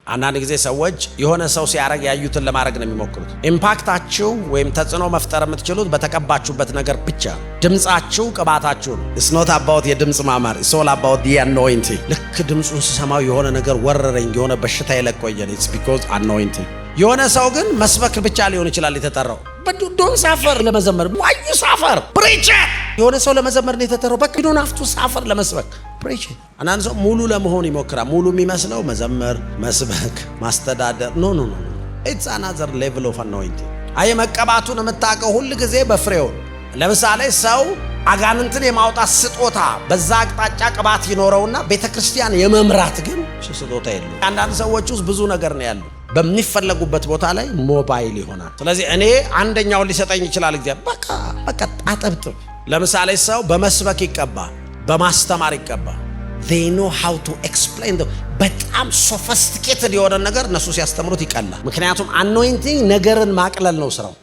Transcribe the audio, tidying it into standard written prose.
አንዳንድ ጊዜ ሰዎች የሆነ ሰው ሲያረግ ያዩትን ለማድረግ ነው የሚሞክሩት። ኢምፓክታችሁ ወይም ተጽዕኖ መፍጠር የምትችሉት በተቀባችሁበት ነገር ብቻ። ድምጻችሁ ቅባታችሁ ነው። it's not about የድምጽ ማማር, it's all about the anointing. ልክ ድምጹን ስሰማው የሆነ ነገር ወረረኝ፣ የሆነ በሽታ ይለቆየኝ, it's because anointing. የሆነ ሰው ግን መስበክ ብቻ ሊሆን ይችላል የተጠራው። ዶን ሳፈር ለመዘመር ዋዩ ሳፈር ፕሪች። የሆነ ሰው ለመዘመር ነው የተጠራው። በቃ ዶን አፍቱ ሳፈር ለመስበክ ፕሪች። አንዳንድ ሰው ሙሉ ለመሆን ይሞክራል። ሙሉ የሚመስለው መዘመር፣ መስበክ፣ ማስተዳደር ኖ it's another level of anointing. አይ መቀባቱን የምታውቀው ሁሉ ጊዜ በፍሬው። ለምሳሌ ሰው አጋንንትን የማውጣት ስጦታ በዛ አቅጣጫ ቅባት ይኖረውና ቤተክርስቲያን የመምራት ግን ስጦታ የለውም። አንዳንድ ሰዎች ውስጥ ብዙ ነገር ነው ያለው። በሚፈለጉበት ቦታ ላይ ሞባይል ይሆናል። ስለዚህ እኔ አንደኛውን ሊሰጠኝ ይችላል እግዚአብሔር። በቃ አጠብጥብ። ለምሳሌ ሰው በመስበክ ይቀባ፣ በማስተማር ይቀባ። they know how to explain በጣም ሶፊስቲኬትድ የሆነ ነገር እነሱ ሲያስተምሩት ይቀላል። ምክንያቱም አኖይንቲንግ ነገርን ማቅለል ነው ስራው።